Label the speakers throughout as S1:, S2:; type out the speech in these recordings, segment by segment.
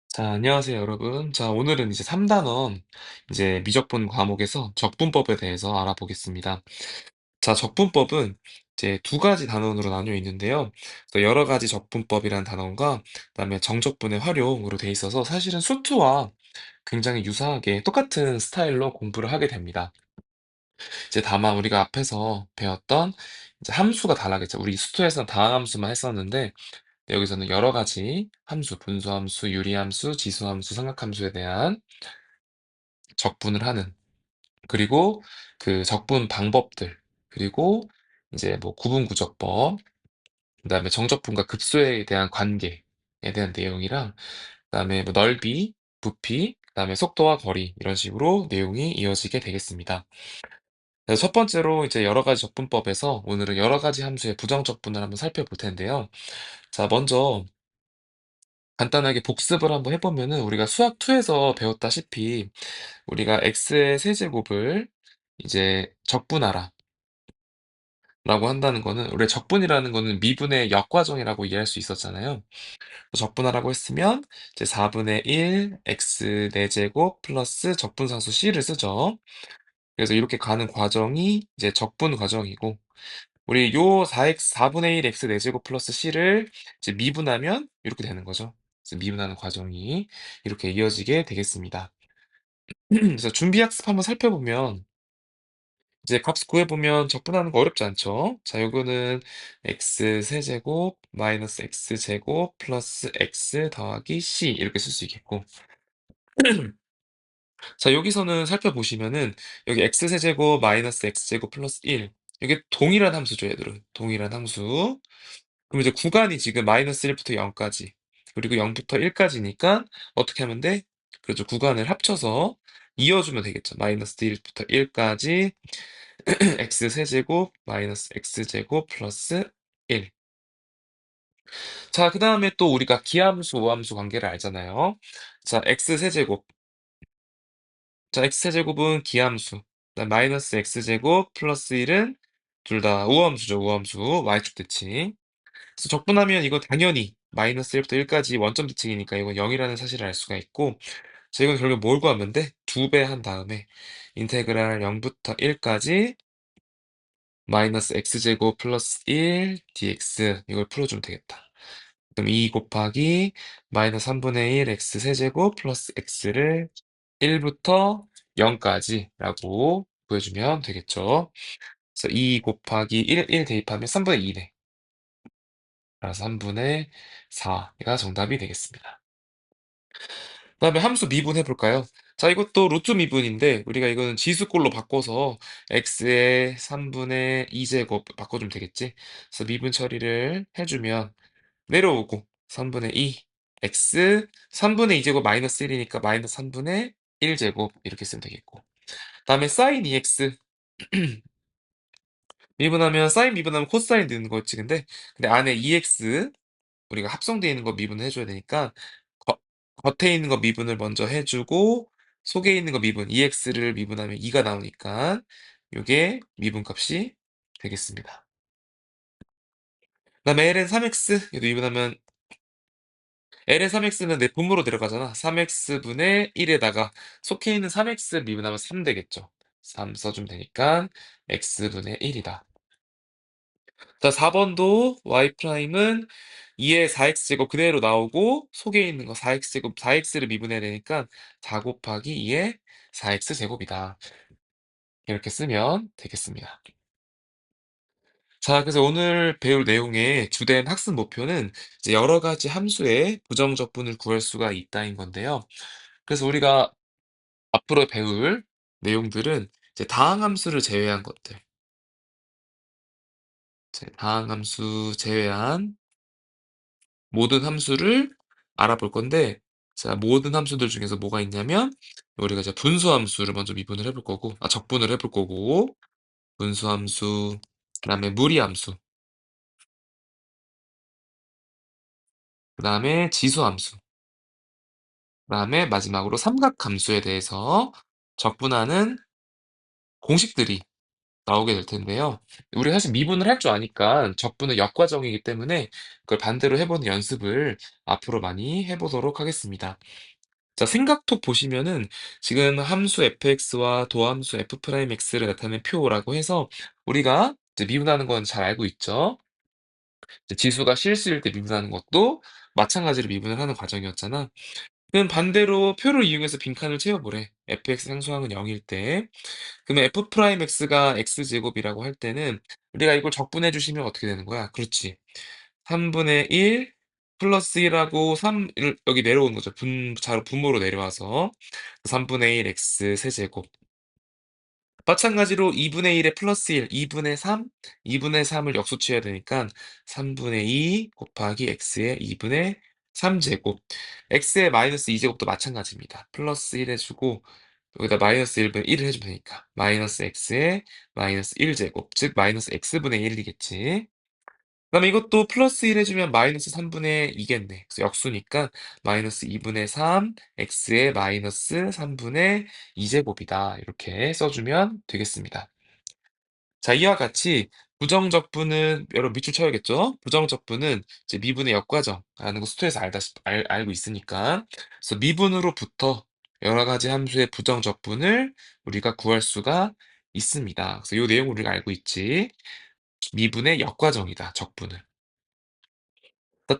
S1: 자, 안녕하세요, 여러분. 자, 오늘은 이제 3단원, 이제 미적분 과목에서 적분법에 대해서 알아보겠습니다. 자, 적분법은 이제 두 가지 단원으로 나뉘어 있는데요. 또 여러 가지 적분법이라는 단원과 그다음에 정적분의 활용으로 돼 있어서 사실은 수투와 굉장히 유사하게 똑같은 스타일로 공부를 하게 됩니다. 이제 다만 우리가 앞에서 배웠던 이제 함수가 달라겠죠. 우리 수투에서는 다항함수만 했었는데 여기서는 여러 가지 함수, 분수함수, 유리함수, 지수함수, 삼각함수에 대한 적분을 하는, 그리고 그 적분 방법들, 그리고 이제 뭐 구분구적법, 그다음에 정적분과 급소에 대한 관계에 대한 내용이랑, 그다음에 뭐 넓이, 부피, 그다음에 속도와 거리 이런 식으로 내용이 이어지게 되겠습니다. 그래서 첫 번째로 이제 여러 가지 적분법에서 오늘은 여러 가지 함수의 부정적분을 한번 살펴볼 텐데요. 자, 먼저 간단하게 복습을 한번 해보면은 우리가 수학 2에서 배웠다시피 우리가 x의 세제곱을 이제 적분하라 라고 한다는 거는, 우리 적분이라는 거는 미분의 역과정이라고 이해할 수 있었잖아요. 적분하라고 했으면 이제 4분의 1 x 4제곱 플러스 적분상수 c를 쓰죠. 그래서 이렇게 가는 과정이 이제 적분 과정이고, 우리 요 4분의 1 x 4제곱 플러스 c를 이제 미분하면 이렇게 되는 거죠. 그래서 미분하는 과정이 이렇게 이어지게 되겠습니다. 그래서 준비 학습 한번 살펴보면 이제 값 구해보면 적분하는 거 어렵지 않죠? 자, 요거는 x 세제곱 마이너스 x 제곱 플러스 x 더하기 c 이렇게 쓸 수 있겠고, 자, 여기서는 살펴보시면은 여기 x 세제곱 마이너스 x 제곱 플러스 1, 이게 동일한 함수죠, 얘들은. 동일한 함수. 그럼 이제 구간이 지금 마이너스 1부터 0까지, 그리고 0부터 1까지니까 어떻게 하면 돼? 그렇죠. 구간을 합쳐서 이어주면 되겠죠. 마이너스 1부터 1까지 x 세제곱 마이너스 x 제곱 플러스 1. 자, 그 다음에 또 우리가 기함수, 오함수 관계를 알잖아요. 자, x 세제곱. 자, x 세제곱은 기함수. 그다음 마이너스 x 제곱 플러스 1은 둘 다 우함수죠. 우함수. y축 대칭. 그래서 적분하면 이거 당연히 마이너스 1부터 1까지 원점 대칭이니까 이건 0이라는 사실을 알 수가 있고, 자, 이건 결국 뭘 구하면 돼? 2배 한 다음에 인테그랄 0부터 1까지 마이너스 x제곱 플러스 1 dx, 이걸 풀어주면 되겠다. 그럼 2 곱하기 마이너스 3분의 1 x 세제곱 플러스 x를 1부터 0까지 라고 구해주면 되겠죠. 그래서 2 곱하기 1 대입하면 3분의 2네. 그래서 3분의 4가 정답이 되겠습니다. 그 다음에 함수 미분 해볼까요? 자, 이것도 루트 미분인데 우리가 이거는 지수꼴로 바꿔서 x의 3분의 2제곱 바꿔주면 되겠지? 그래서 미분 처리를 해주면 내려오고 3분의 2 x 3분의 2제곱 마이너스 1이니까 마이너스 3분의 1제곱 이렇게 쓰면 되겠고, 그 다음에 사인 2x 미분하면 사인 미분하면 코사인 되는 거였지. 근데 안에 2x 우리가 합성되어 있는 거 미분을 해줘야 되니까 겉, 겉에 있는 거 미분을 먼저 해주고 속에 있는 거 미분 2x를 미분하면 2가 나오니까 이게 미분값이 되겠습니다. 그 다음에 ln 3x 얘도 미분하면 ln 3x는 내 분모로 들어가잖아. 3x분의 1에다가 속해 있는 3x 미분하면 3 되겠죠. 3 써주면 되니까 x분의 1이다. 자, 4번도 y'은 2의 4x제곱 그대로 나오고 속에 있는 거 4x제곱 4x를 미분해야 되니까 4 곱하기 2의 4x제곱이다. 이렇게 쓰면 되겠습니다. 자, 그래서 오늘 배울 내용의 주된 학습 목표는 이제 여러 가지 함수의 부정적분을 구할 수가 있다인 건데요. 그래서 우리가 앞으로 배울 내용들은 이제 다항함수를 제외한 것들, 다항함수 제외한 모든 함수를 알아볼 건데, 자, 모든 함수들 중에서 뭐가 있냐면 우리가 이제 분수함수를 먼저 미분을 해볼 거고, 적분을 해볼 거고, 분수함수, 그다음에 무리함수, 그다음에 지수함수, 그다음에 마지막으로 삼각함수에 대해서 적분하는 공식들이 나오게 될 텐데요. 우리가 사실 미분을 할 줄 아니까 적분은 역과정이기 때문에 그걸 반대로 해 보는 연습을 앞으로 많이 해 보도록 하겠습니다. 자, 생각톡 보시면은 지금 함수 fx와 도함수 f'x를 나타낸 표라고 해서 우리가 이제 미분하는 건 잘 알고 있죠. 이제 지수가 실수일 때 미분하는 것도 마찬가지로 미분을 하는 과정이었잖아. 그럼 반대로 표를 이용해서 빈칸을 채워보래. fx 상수항은 0일 때. 그러면 f'x가 x제곱이라고 할 때는 우리가 이걸 적분해 주시면 어떻게 되는 거야? 그렇지. 3분의 1 플러스 1하고 3을 여기 내려오는 거죠. 분모로 내려와서 3분의 1 x 세제곱. 마찬가지로 2분의 1에 플러스 1, 2분의 3, 2분의 3을 역수치해야 되니까 3분의 2 곱하기 x의 2분의 3제곱. x의 마이너스 2제곱도 마찬가지입니다. 플러스 1 해주고 여기다 마이너스 1분의 1을 해주면 되니까 마이너스 x의 마이너스 1제곱, 즉 마이너스 x분의 1이겠지. 그다음에 이것도 플러스 1 해주면 마이너스 3분의 2겠네. 그래서 역수니까 마이너스 2분의 3 x의 마이너스 3분의 2제곱이다. 이렇게 써주면 되겠습니다. 자, 이와 같이 부정적분은 여러분 밑줄 쳐야겠죠? 부정적분은 이제 미분의 역과정라는 거 수투에서 알고 있으니까. 그래서 미분으로부터 여러 가지 함수의 부정적분을 우리가 구할 수가 있습니다. 그래서 이 내용을 우리가 알고 있지. 미분의 역과정이다, 적분은.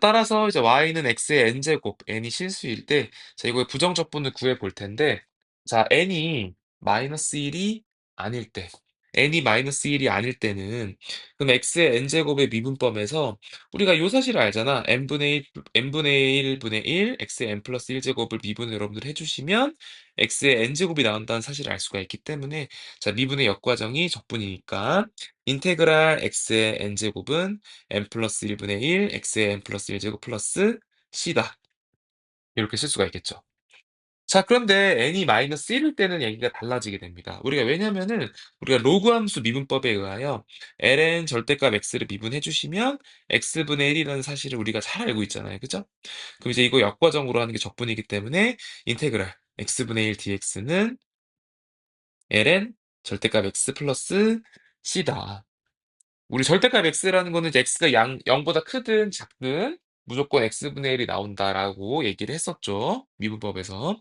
S1: 따라서 이제 y는 x의 n제곱, n이 실수일 때, 자, 이거의 부정적분을 구해 볼 텐데, 자, n이 마이너스 1이 아닐 때, n이 마이너스 1이 아닐 때는, 그럼 x의 n제곱의 미분법에서 우리가 요 사실을 알잖아. n분의 1분의 1, x의 n 플러스 1제곱을 미분을 여러분들 해주시면, x의 n제곱이 나온다는 사실을 알 수가 있기 때문에, 자, 미분의 역과정이 적분이니까, 인테그랄 x의 n제곱은 n 플러스 1분의 1, x의 n 플러스 1제곱 플러스 c다. 이렇게 쓸 수가 있겠죠. 자, 그런데 n이 마이너스 1일 때는 얘기가 달라지게 됩니다. 왜냐면은 우리가 로그 함수 미분법에 의하여 ln 절대값 x를 미분해 주시면 x분의 1이라는 사실을 우리가 잘 알고 있잖아요. 그죠? 그럼 이제 이거 역과정으로 하는 게 적분이기 때문에 인테그랄 x분의 1 dx는 ln 절대값 x 플러스 c다. 우리 절대값 x라는 거는 이제 x가 0보다 크든 작든 무조건 x분의 1이 나온다라고 얘기를 했었죠. 미분법에서.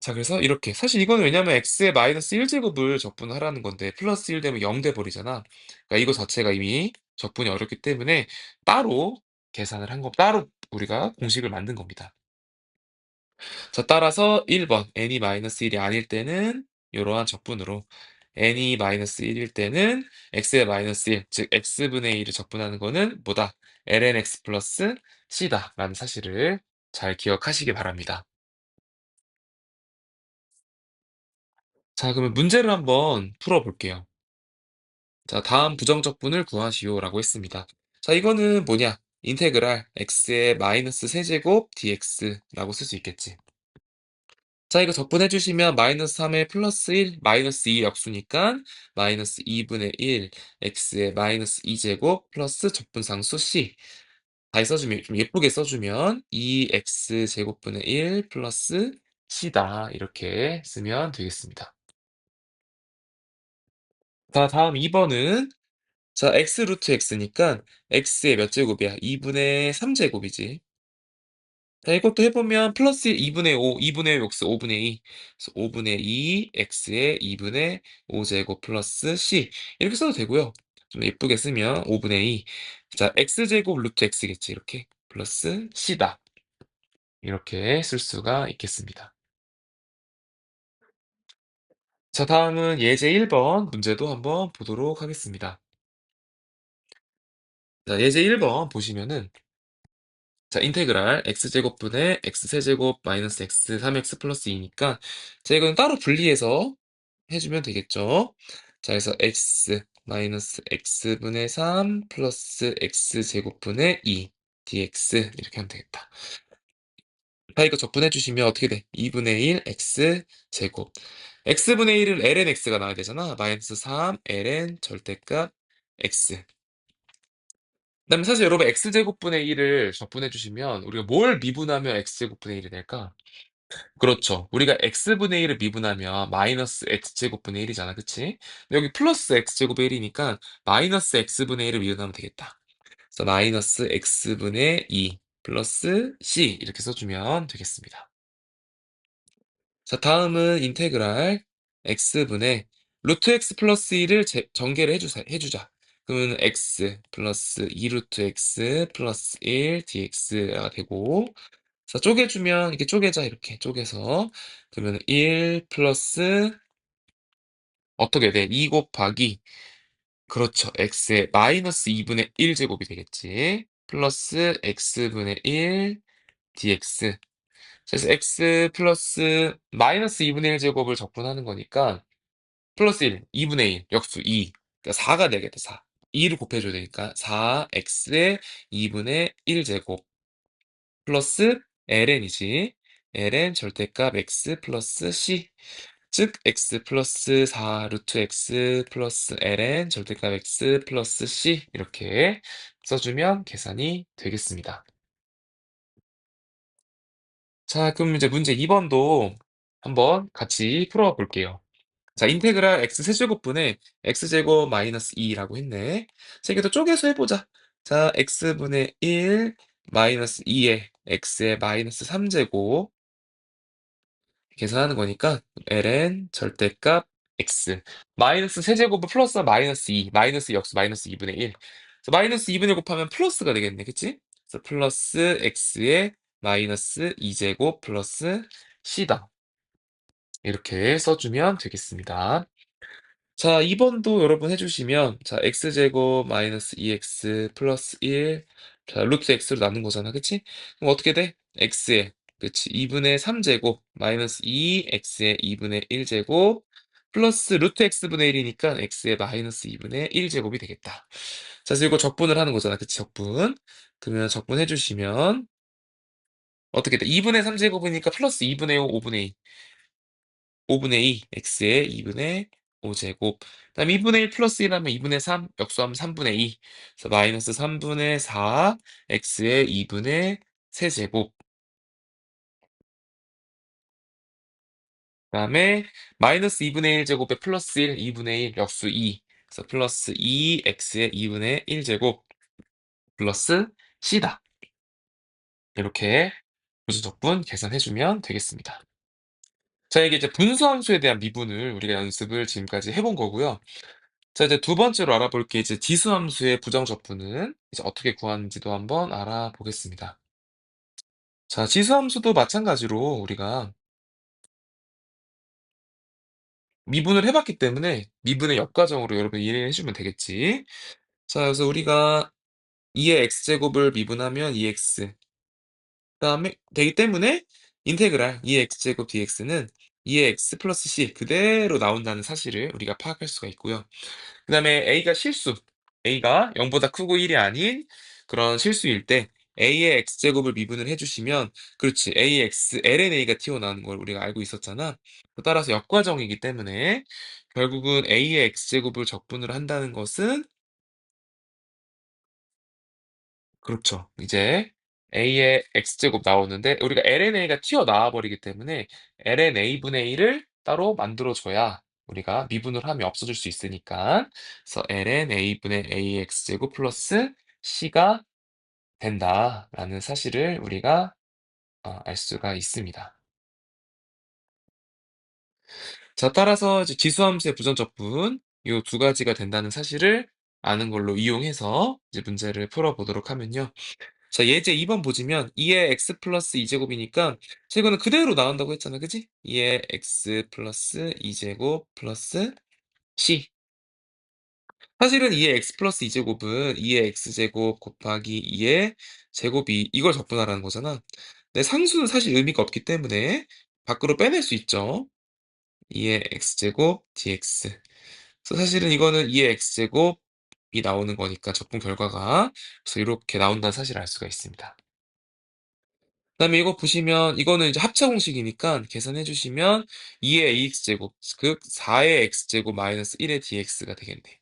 S1: 자, 그래서 이렇게. 사실 이거는 왜냐면 x의 마이너스 1제곱을 적분하라는 건데 플러스 1 되면 0 돼 버리잖아. 그러니까 이거 자체가 이미 적분이 어렵기 때문에 따로 계산을 따로 우리가 공식을 만든 겁니다. 자, 따라서 1번 n이 마이너스 1이 아닐 때는 이러한 적분으로 n이 마이너스 1일 때는 x의 마이너스 1, 즉 x분의 1을 적분하는 거는 뭐다? lnx 플러스 c다 라는 사실을 잘 기억하시기 바랍니다. 자, 그러면 문제를 한번 풀어볼게요. 자, 다음 부정적분을 구하시오라고 했습니다. 자, 이거는 뭐냐? 인테그랄 x의 마이너스 세제곱 dx라고 쓸 수 있겠지. 자, 이거 적분해 주시면 마이너스 3에 플러스 1, 마이너스 2 역수니까 마이너스 2분의 1 x의 마이너스 2제곱 플러스 적분상수 c. 다 써주면 좀 예쁘게 써주면 2x 제곱분의 1 플러스 c다. 이렇게 쓰면 되겠습니다. 자, 다음 2번은 자, x 루트 x니까 x의 몇 제곱이야? 2분의 3제곱이지. 자, 이것도 해보면 플러스 2분의 5, 2분의 5 x 5분의 2. 그래서 5분의 2 x의 2분의 5제곱 플러스 c. 이렇게 써도 되고요. 좀 예쁘게 쓰면 5분의 2. 자, x제곱 루트 x겠지. 이렇게. 플러스 c다. 이렇게 쓸 수가 있겠습니다. 자, 다음은 예제 1번 문제도 한번 보도록 하겠습니다. 자, 예제 1번 보시면은 자, 인테그랄 x제곱분의 x세제곱 마이너스 x 3x 플러스 2니까 자, 이건 따로 분리해서 해주면 되겠죠. 자, 그래서 x 마이너스 x분의 3 플러스 x제곱분의 2 dx 이렇게 하면 되겠다. 자, 이거 적분해 주시면 어떻게 돼? 2분의 1 x제곱. x분의 1은 ln x가 나와야 되잖아. 마이너스 3 ln 절대값 x. 그다음에 사실 여러분 x제곱분의 1을 적분해 주시면 우리가 뭘 미분하면 x제곱분의 1이 될까? 그렇죠. 우리가 x분의 1을 미분하면 마이너스 x제곱분의 1이잖아. 그치? 근데 여기 플러스 x제곱의 1이니까 마이너스 x분의 1을 미분하면 되겠다. 그래서 마이너스 x분의 2 플러스 c 이렇게 써주면 되겠습니다. 자, 다음은 인테그랄 x분의 루트 x 플러스 2를 전개를 해주자. 그러면 x 플러스 2 루트 x 플러스 1 dx가 되고, 자, 쪼개주면 이렇게 쪼개자. 이렇게 쪼개서 그러면 1 플러스 어떻게 돼? 2 곱하기, 그렇죠, x의 마이너스 2분의 1 제곱이 되겠지. 플러스 x분의 1 dx. 그래서 x 플러스 마이너스 2분의 1 제곱을 적분하는 거니까 플러스 1, 2분의 1, 역수 2. 그러니까 4가 되겠다, 4. 2를 곱해줘야 되니까 4x의 2분의 1 제곱 플러스 ln이지. ln 절대값 x 플러스 c. 즉 x 플러스 4 루트 x 플러스 ln 절대값 x 플러스 c 이렇게 써주면 계산이 되겠습니다. 자, 그럼 이제 문제 2번도 한번 같이 풀어볼게요. 자, 인테그랄 x 세제곱분의 x제곱 마이너스 2라고 했네. 자, 이게 더 쪼개서 해보자. 자, x분의 1 마이너스 2에 x의 마이너스 3제곱 계산하는 거니까 ln 절대값 x 마이너스 세제곱은 플러스 마이너스 2 마이너스 역수 마이너스 2분의 1. 그래서 마이너스 2분의 1 곱하면 플러스가 되겠네. 그치? 그래서 플러스 x의 마이너스 2제곱 플러스 c다. 이렇게 써주면 되겠습니다. 자, 2번도 여러분 해주시면, 자, x제곱 마이너스 2x 플러스 1, 자, 루트 x로 나눈 거잖아. 그치? 그럼 어떻게 돼? x에, 그치? 2분의 3제곱 마이너스 2x의 2분의 1제곱 플러스 루트 x분의 1이니까 x의 마이너스 2분의 1제곱이 되겠다. 자, 그래서 이거 적분을 하는 거잖아. 그치? 적분. 그러면 적분해주시면 어떻게 돼? 2분의 3제곱이니까 플러스 2분의 5, 5분의 2. 5분의 2, x의 2분의 5제곱. 그다음 2분의 1 플러스 1하면 2분의 3, 역수하면 3분의 2. 그래서 마이너스 3분의 4, x의 2분의 세제곱. 그다음에 마이너스 2분의 1 제곱에 플러스 1, 2분의 1, 역수 2. 그래서 플러스 2, x의 2분의 1제곱 플러스 c다. 이렇게 부수적분 계산해주면 되겠습니다. 자, 이게 이제 분수함수에 대한 미분을 우리가 연습을 지금까지 해본 거고요. 자, 이제 두 번째로 알아볼 게 이제 지수함수의 부정적분은 이제 어떻게 구하는지도 한번 알아보겠습니다. 자, 지수함수도 마찬가지로 우리가 미분을 해봤기 때문에 미분의 역과정으로 여러분 이해해 주면 되겠지. 자, 그래서 우리가 2의 x제곱을 미분하면 2x. 그다음에 되기 때문에 인테그랄 2의 x제곱 dx는 2의 x 플러스 c 그대로 나온다는 사실을 우리가 파악할 수가 있고요. 그다음에 A가 실수, A가 0보다 크고 1이 아닌 그런 실수일 때 A의 x제곱을 미분을 해주시면, 그렇지, A의 x, lnA가 튀어나오는 걸 우리가 알고 있었잖아. 따라서 역과정이기 때문에 결국은 A의 x제곱을 적분을 한다는 것은, 그렇죠, 이제 A의 x제곱 나오는데 우리가 lnA가 튀어나와 버리기 때문에 lnA분의 1을 따로 만들어줘야 우리가 미분을 하면 없어질 수 있으니까, 그래서 ln A분의 AX제곱 플러스 C가 된다라는 사실을 우리가 알 수가 있습니다. 자, 따라서 이제 지수함수의 부정적분 이 두 가지가 된다는 사실을 아는 걸로 이용해서 이제 문제를 풀어보도록 하면요. 자, 예제 2번 보시면 2의 x 플러스 2제곱이니까 이거는 그대로 나온다고 했잖아. 그지? 2의 x 플러스 2제곱 플러스 c. 사실은 2의 x 플러스 2제곱은 2의 x제곱 곱하기 2의 제곱이 이걸 적분하라는 거잖아. 근데 상수는 사실 의미가 없기 때문에 밖으로 빼낼 수 있죠. 2의 x제곱 dx. 그래서 사실은 이거는 2의 x제곱이 나오는 거니까 적분 결과가, 그래서 이렇게 나온다는 사실을 알 수가 있습니다. 그다음에 이거 보시면 이거는 이제 합차 공식이니까 계산해 주시면 2의 ax제곱 즉 4의 x제곱 마이너스 1의 dx가 되겠네.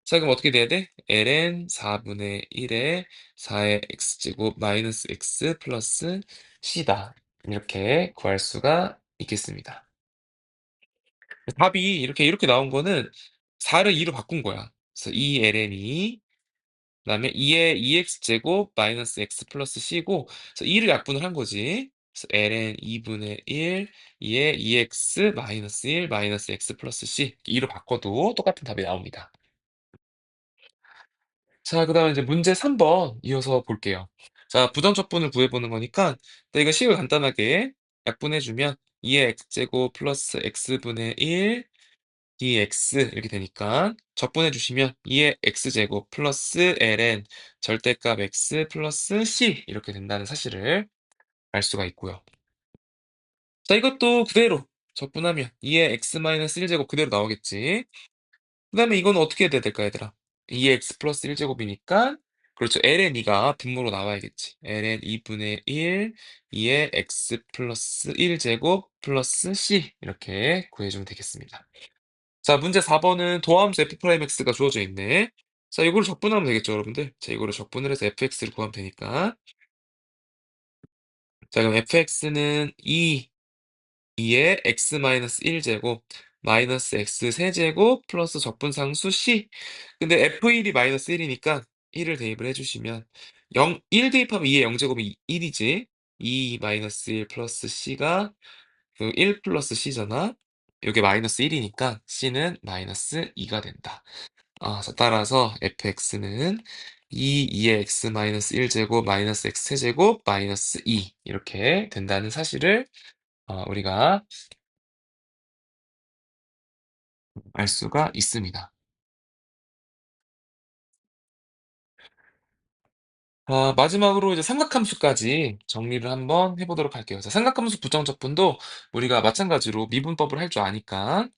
S1: 자, 그럼 어떻게 돼야 돼? ln 4분의 1에 4의 x제곱 마이너스 x 플러스 c다. 이렇게 구할 수가 있겠습니다. 답이 이렇게 나온 거는 4를 2로 바꾼 거야. 그래서 2ln이 그다음에 2의 2x 제곱 마이너스 x 플러스 c고 그래서 2를 약분을 한 거지. 그래서 ln 2분의 1 2의 2x 마이너스 1 마이너스 x 플러스 c 2로 바꿔도 똑같은 답이 나옵니다. 자, 그다음에 이제 문제 3번 이어서 볼게요. 자, 부정적분을 구해보는 거니까 이거 식을 간단하게 약분해주면 2의 x제곱 플러스 x분의 1 dx 이렇게 되니까 적분해 주시면 2의 x제곱 플러스 ln 절대값 x 플러스 c 이렇게 된다는 사실을 알 수가 있고요. 자, 이것도 그대로 적분하면 2의 x 마이너스 1제곱 그대로 나오겠지. 그다음에 이거는 어떻게 해야 될까 얘들아? 2의 x 플러스 1제곱이니까 그렇죠. ln 2가 분모로 나와야겠지. ln 2분의 1 2의 x 플러스 1제곱 플러스 c 이렇게 구해주면 되겠습니다. 자, 문제 4번은 도함수 f'x가 주어져 있네. 자, 이거를 적분하면 되겠죠, 여러분들. 자, 이거를 적분을 해서 fx를 구하면 되니까. 자, 그럼 fx는 2의 x-1제곱 마이너스 x 세제곱 플러스 적분상수 c. 근데 f1이 마이너스 1이니까 1을 대입을 해주시면 1 대입하면 2의 0제곱이 1이지. 2 마이너스 1 플러스 c가 그 1 플러스 c잖아. 이게 마이너스 1이니까 c는 마이너스 2가 된다. 자, 따라서 fx는 2의 x 마이너스 1제곱 마이너스 x 세제곱 마이너스 2 이렇게 된다는 사실을 우리가 알 수가 있습니다. 마지막으로 이제 삼각함수까지 정리를 한번 해보도록 할게요. 자, 삼각함수 부정적분도 우리가 마찬가지로 미분법을 할 줄 아니까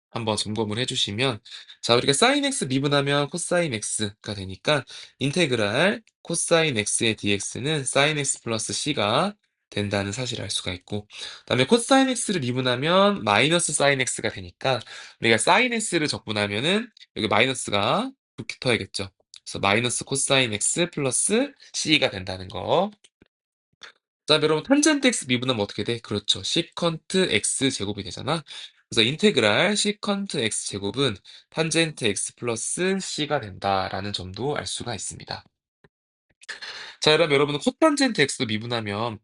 S1: 한번 점검을 해주시면 자, 우리가 sin x 미분하면 코사인 x가 되니까 인테그랄 코사인 x의 dx는 sin x 플러스 c가 된다는 사실을 알 수가 있고 그다음에 코사인 x를 미분하면 마이너스 sin x가 되니까 우리가 sin x를 적분하면은 여기 마이너스가 붙어야겠죠. 그래서 마이너스 코사인 x 플러스 c가 된다는 거. 그다음에 여러분 탄젠트 x 미분하면 어떻게 돼? 그렇죠. 시컨트 x 제곱이 되잖아. 그래서 인테그랄 시컨트 x 제곱은 탄젠트 x 플러스 c가 된다라는 점도 알 수가 있습니다. 자, 그럼 여러분은 코탄젠트 x도 미분하면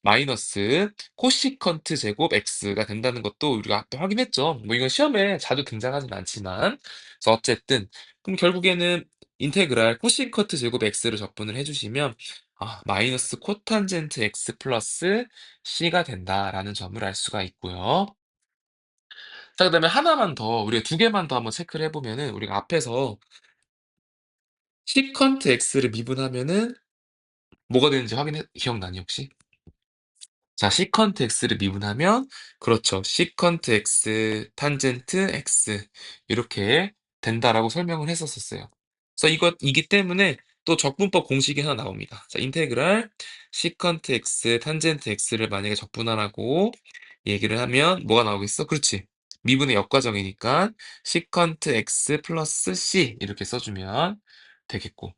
S1: 마이너스 코시컨트 제곱 x가 된다는 것도 우리가 앞에 확인했죠. 뭐 이건 시험에 자주 등장하진 않지만 그래서 어쨌든 그럼 결국에는 인테그랄 코시컨트 제곱 x를 적분을 해주시면 마이너스 코탄젠트 x 플러스 c가 된다라는 점을 알 수가 있고요. 자, 그다음에 하나만 더 우리가 두 개만 더 한번 체크를 해보면은 우리가 앞에서 시컨트 x를 미분하면은 뭐가 되는지 기억나니 혹시? 자, 시컨트 x를 미분하면 그렇죠. 시컨트 x 탄젠트 x 이렇게 된다라고 설명을 했었어요. 그래서 이기 때문에 또 적분법 공식이 하나 나옵니다. 자, 인테그랄 시컨트 x 탄젠트 x를 만약에 적분하라고 얘기를 하면 뭐가 나오겠어? 그렇지. 미분의 역과정이니까 시컨트 x 플러스 c 이렇게 써주면 되겠고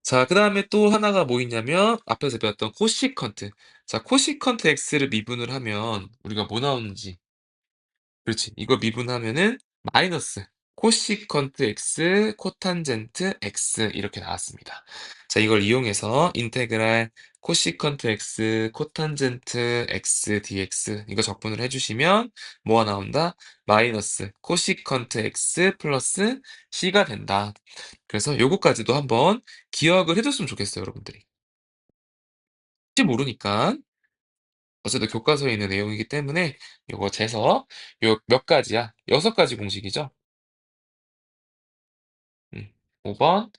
S1: 자, 그다음에 또 하나가 뭐 있냐면 앞에서 배웠던 코시컨트. 자, 코시컨트 x를 미분을 하면 우리가 뭐 나오는지. 그렇지. 이거 미분하면은 마이너스 코시컨트 x 코탄젠트 x 이렇게 나왔습니다. 자, 이걸 이용해서 인테그랄 코시컨트 x 코탄젠트 x dx 이거 적분을 해주시면 뭐가 나온다? 마이너스 코시컨트 x 플러스 c가 된다. 그래서 요거까지도 한번 기억을 해뒀으면 좋겠어요, 여러분들이. 혹시 모르니까 어쨌든 교과서에 있는 내용이기 때문에 요거 재서 요 몇 가지야? 6가지 공식이죠? 5번,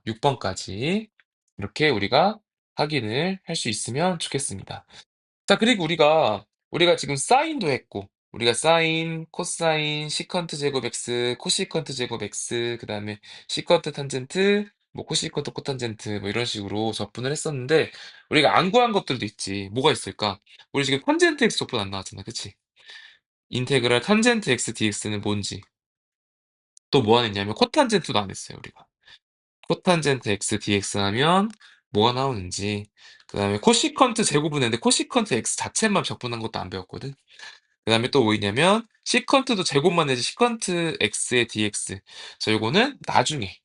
S1: 6번까지 이렇게 우리가 확인을 할 수 있으면 좋겠습니다. 자, 그리고 우리가 지금 사인도 했고 우리가 사인, 코사인, 시컨트 제곱 x, 코시컨트 제곱 x, 그다음에 시컨트 탄젠트, 뭐 코시컨트 코탄젠트 뭐 이런 식으로 적분을 했었는데 우리가 안 구한 것들도 있지. 뭐가 있을까? 우리 지금 탄젠트 x 적분 안 나왔잖아. 그치? 인테그랄 탄젠트 x dx는 뭔지. 또 뭐 안 했냐면 코탄젠트도 안 했어요, 우리가. 코탄젠트 x dx 하면 뭐가 나오는지, 그다음에 코시컨트 제곱은 했는데 코시컨트 x 자체만 적분한 것도 안 배웠거든. 그다음에 또 뭐 있냐면 시컨트도 제곱만 내지 시컨트 x의 dx. 자, 요거는 나중에,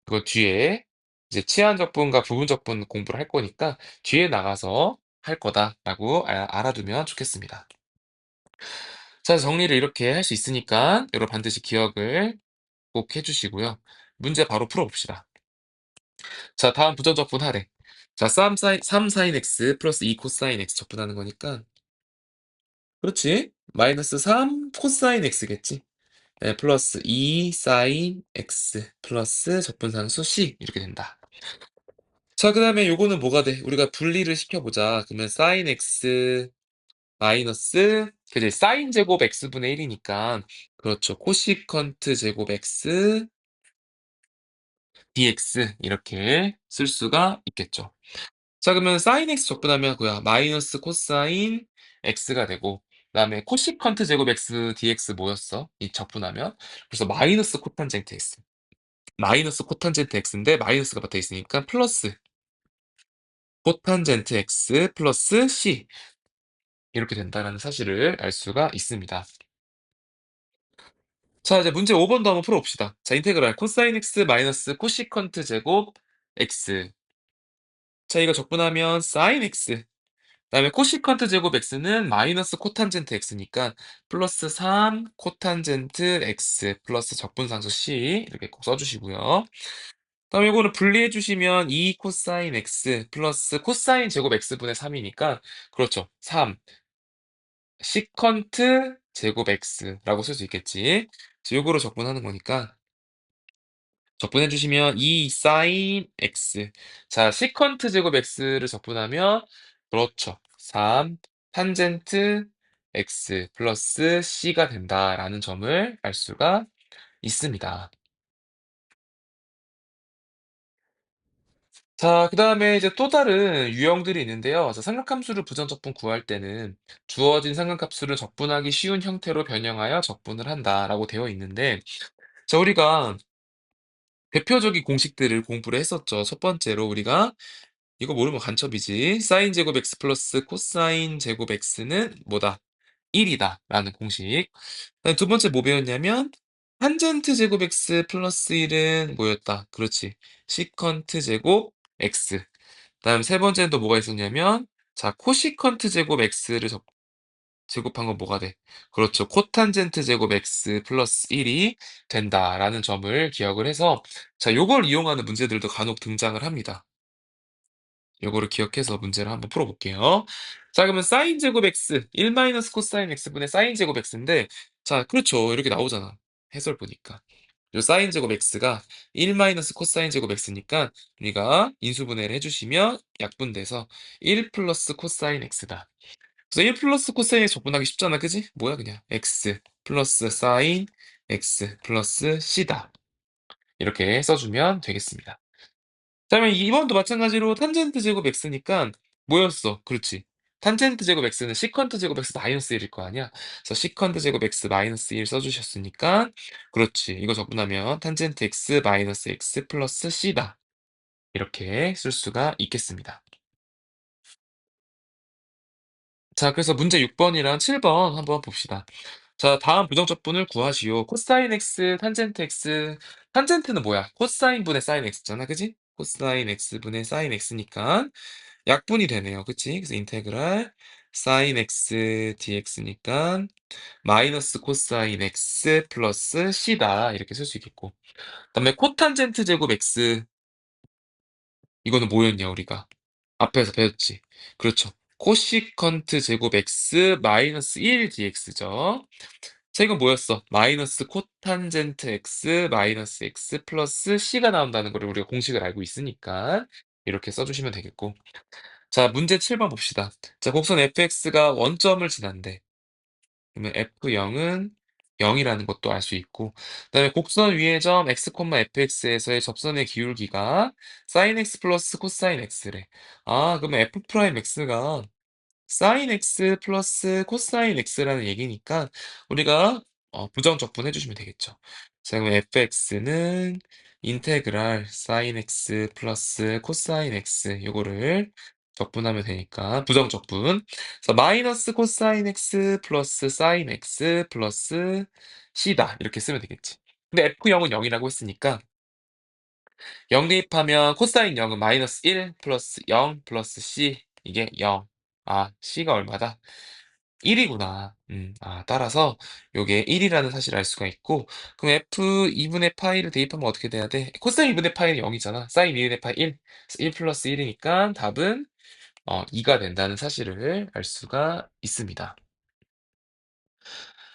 S1: 그거 뒤에 이제 치환 적분과 부분 적분 공부를 할 거니까 뒤에 나가서 할 거다라고 알아두면 좋겠습니다. 자, 정리를 이렇게 할 수 있으니까 여러분 반드시 기억을 꼭 해주시고요. 문제 바로 풀어봅시다. 자, 다음 부정 적분하래. 자, 3 sin x 플러스 2 코사인 x 적분하는 거니까, 그렇지? 마이너스 3 코사인 x겠지? 네, 플러스 2 sin x 플러스 적분상수 c 이렇게 된다. 자, 그 다음에 요거는 뭐가 돼? 우리가 분리를 시켜보자. 그러면 sin x 마이너스, 그지? sin 제곱 x분의 1이니까, 그렇죠. 코시컨트 제곱 x dx 이렇게 쓸 수가 있겠죠. 자, 그러면 sin x 적분하면 그거야. 마이너스 코사인 x가 되고, 그다음에 코시컨트 제곱 x dx 뭐였어? 이 적분하면. 그래서 마이너스 코탄젠트 x. 마이너스 코탄젠트 x인데 마이너스가 붙어 있으니까 플러스 코탄젠트 x 플러스 c 이렇게 된다라는 사실을 알 수가 있습니다. 자, 이제 문제 5번도 한번 풀어봅시다. 자, 인테그랄 코사인 x 마이너스 코시컨트 제곱 x. 자, 이거 적분하면 sin x. 그다음에 코시컨트 제곱 x는 마이너스 코탄젠트 x니까 플러스 3 코탄젠트 x 플러스 적분상수 c 이렇게 꼭 써주시고요. 그다음에 이거는 분리해 주시면 2 코사인 x 플러스 코사인 제곱 x분의 3이니까 그렇죠. 3 시컨트 제곱 x라고 쓸 수 있겠지. 그래서 요거로 적분하는 거니까 적분해 주시면 2 sin x. 자, 시컨트 제곱 x를 적분하면 그렇죠. 3 탄젠트 x 플러스 c가 된다라는 점을 알 수가 있습니다. 자, 그다음에 이제 또 다른 유형들이 있는데요. 자, 삼각함수를 부정적분 구할 때는 주어진 삼각함수를 적분하기 쉬운 형태로 변형하여 적분을 한다라고 되어 있는데, 자, 우리가 대표적인 공식들을 공부를 했었죠. 첫 번째로 우리가 이거 모르면 간첩이지. 사인 제곱 x 플러스 코사인 제곱 x는 뭐다? 1이다. 라는 공식. 그다음에 두 번째 뭐 배웠냐면, 탄젠트 제곱 x 플러스 1은 뭐였다? 그렇지. 시컨트 제곱 x. 그다음 세 번째는 또 뭐가 있었냐면, 자, 코시컨트 제곱 x를 제곱한 건 뭐가 돼? 그렇죠. 코탄젠트 제곱 x 플러스 1이 된다라는 점을 기억을 해서, 자, 요걸 이용하는 문제들도 간혹 등장을 합니다. 요거를 기억해서 문제를 한번 풀어볼게요. 자, 그러면 사인 제곱 x 1 마이너스 코사인 x분의 사인 제곱 x인데, 자, 그렇죠. 이렇게 나오잖아. 해설 보니까. 요 사인 제곱 x가 1 마이너스 코사인 제곱 x니까 우리가 인수분해를 해주시면 약분돼서 1 플러스 코사인 x다. 그래서 1 플러스 코사인 x 적분하기 쉽잖아. 그지? 뭐야 그냥 x 플러스 사인 x 플러스 c다. 이렇게 써주면 되겠습니다. 그다음에 2번도 마찬가지로 탄젠트 제곱 x니까 뭐였어? 그렇지. 탄젠트 제곱 x는 시컨트 제곱 x 마이너스 1일 거 아니야. 그래서 시컨트 제곱 x 마이너스 1 써주셨으니까 그렇지. 이거 적분하면 탄젠트 x 마이너스 x 플러스 c다. 이렇게 쓸 수가 있겠습니다. 자, 그래서 문제 6번이랑 7번 한번 봅시다. 자, 다음 부정적분을 구하시오. 코사인 x, 탄젠트 x. 탄젠트는 뭐야? 코사인 분의 사인 x잖아. 그지? 코사인 x분의 사인 x니까 약분이 되네요. 그치? 그래서 인테그랄 sin x dx니까 마이너스 코사인 x 플러스 c다. 이렇게 쓸 수 있겠고. 그다음에 코탄젠트 제곱 x. 이거는 뭐였냐, 우리가? 앞에서 배웠지. 그렇죠. 코시컨트 제곱 x 마이너스 1 dx죠. 자, 이건 뭐였어? 마이너스 코탄젠트 x 마이너스 x 플러스 c가 나온다는 거를 우리가 공식을 알고 있으니까 이렇게 써주시면 되겠고. 자, 문제 7번 봅시다. 자, 곡선 fx가 원점을 지난대. 그러면 f0은 0이라는 것도 알 수 있고, 그다음에 곡선 위의 점 x, fx에서의 접선의 기울기가 sin x 플러스 코사인 x래. 아, 그러면 f 프라임 x가 sin x 플러스 코사인 x라는 얘기니까 우리가 부정적분 해주시면 되겠죠. 자, 그럼 fx는 인테그랄 사인 x 플러스 코사인 x 요거를 적분하면 되니까 부정적분. 그래서 마이너스 코사인 x 플러스 사인 x 플러스 c다 이렇게 쓰면 되겠지. 근데 F0은 0이라고 했으니까 0 대입하면 코사인 0은 마이너스 1 플러스 0 플러스 c 이게 0. 아, c가 얼마다? 1이구나. 따라서 요게 1이라는 사실을 알 수가 있고, 그럼 f 2분의 파이를 대입하면 어떻게 돼야 돼? 코사인 2분의 파이는 0이잖아. 사인 2분의 파이 1. 그래서 1 플러스 1이니까 답은 2가 된다는 사실을 알 수가 있습니다.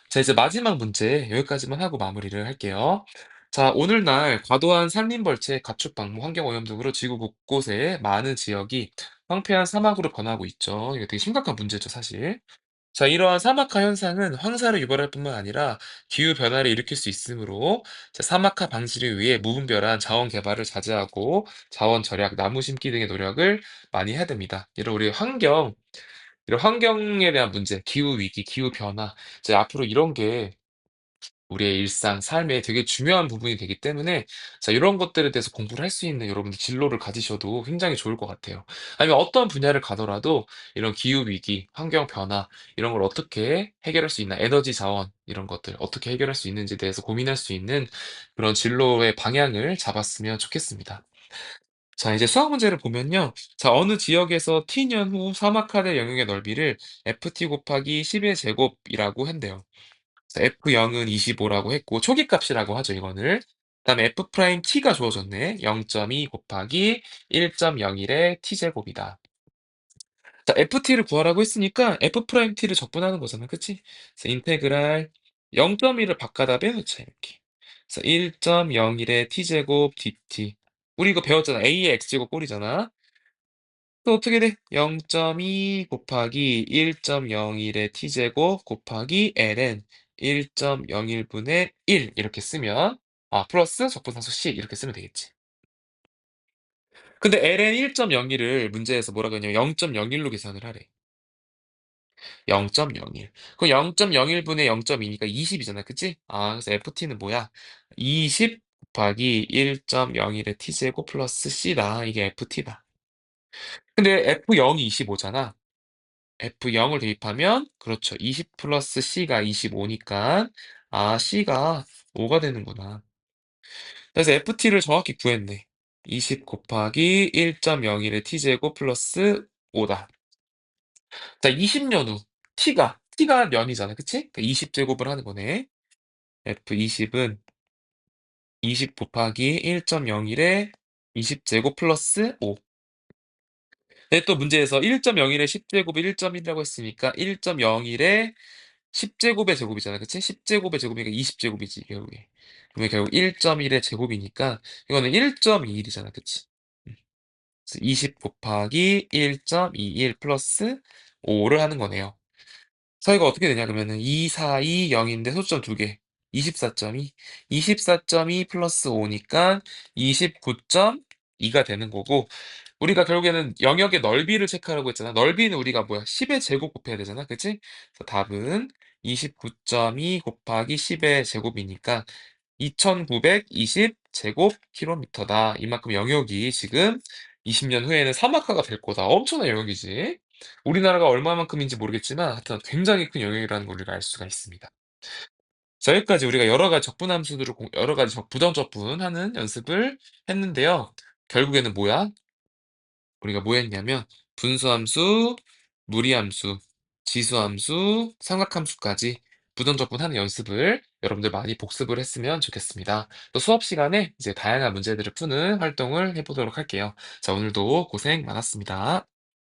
S1: 자, 이제 마지막 문제 여기까지만 하고 마무리를 할게요. 자, 오늘날 과도한 산림벌채, 가축방무, 환경오염 등으로 지구 곳곳에 많은 지역이 황폐한 사막으로 변하고 있죠. 이거 되게 심각한 문제죠, 사실. 자, 이러한 사막화 현상은 황사를 유발할 뿐만 아니라 기후변화를 일으킬 수 있으므로 자, 사막화 방지를 위해 무분별한 자원 개발을 자제하고 자원 절약, 나무 심기 등의 노력을 많이 해야 됩니다. 이런 환경에 대한 문제, 기후 위기, 기후 변화, 이제 앞으로 이런 게 우리의 일상, 삶에 되게 중요한 부분이 되기 때문에 자, 이런 것들에 대해서 공부를 할 수 있는 여러분들 진로를 가지셔도 굉장히 좋을 것 같아요. 아니면 어떤 분야를 가더라도 이런 기후 위기, 환경 변화 이런 걸 어떻게 해결할 수 있나, 에너지 자원 이런 것들 어떻게 해결할 수 있는지에 대해서 고민할 수 있는 그런 진로의 방향을 잡았으면 좋겠습니다. 자, 이제 수학 문제를 보면요. 자, 어느 지역에서 t년 후 사막화될 영역의 넓이를 ft 곱하기 10의 제곱이라고 한대요. F0은 25라고 했고, 초기 값이라고 하죠, 이거를. 그다음에 F 프라임 t가 주어졌네. 0.2 곱하기 1.01의 t제곱이다. 자, ft를 구하라고 했으니까 F 프라임 t를 적분하는 거잖아. 그치? 그래서 인테그랄 0.1을 바꿔다 빼놓자, 이렇게. 그래서 1.01의 t제곱 dt. 우리 이거 배웠잖아. a의 x제곱 꼴이잖아. 또 어떻게 돼? 0.2 곱하기 1.01의 t제곱 곱하기 ln 1.01분의 1 이렇게 쓰면 플러스 적분상수 c 이렇게 쓰면 되겠지. 근데 ln 1.01을 문제에서 뭐라고 했냐면 0.01로 계산을 하래. 0.01. 그럼 0.01분의 0.2니까 20이잖아. 그치? 그래서 ft는 뭐야? 20 곱하기 1.01의 t제곱 플러스 c다. 이게 ft다. 근데 f0이 25잖아. F0을 대입하면 그렇죠. 20 플러스 C가 25니까 C가 5가 되는구나. 그래서 FT를 정확히 구했네. 20 곱하기 1.01의 T제곱 플러스 5다. 자, 20년 후 T가 년이잖아. 그치? 20제곱을 하는 거네. F20은 20 곱하기 1.01의 20제곱 플러스 5. 근데 또 문제에서 1.01의 10제곱이 1.1이라고 했으니까 1.01의 10제곱의 제곱이잖아. 그치? 10제곱의 제곱이니까 20제곱이지, 결국에. 그러면 결국 1.1의 제곱이니까, 이거는 1.21이잖아. 그치? 음. 그래서 20 곱하기 1.21 플러스 5를 하는 거네요. 사이가 어떻게 되냐, 그러면은 2, 4, 2, 0인데 소점 두 개. 24.2. 24.2 플러스 5니까 29.2가 되는 거고, 우리가 결국에는 영역의 넓이를 체크하라고 했잖아. 넓이는 우리가 뭐야? 10의 제곱 곱해야 되잖아. 그치? 그래서 답은 29.2 곱하기 10의 제곱이니까 2920 제곱킬로미터다. 이만큼 영역이 지금 20년 후에는 사막화가 될 거다. 엄청난 영역이지. 우리나라가 얼마만큼인지 모르겠지만 하여튼 굉장히 큰 영역이라는 걸 우리가 알 수가 있습니다. 자, 여기까지 우리가 여러 가지 적분함수들을 여러 가지 부정적분하는 연습을 했는데요. 결국에는 뭐야? 우리가 뭐 했냐면 분수함수, 무리함수, 지수함수, 삼각함수까지 부정적분하는 연습을 여러분들 많이 복습을 했으면 좋겠습니다. 또 수업 시간에 이제 다양한 문제들을 푸는 활동을 해보도록 할게요. 자, 오늘도 고생 많았습니다.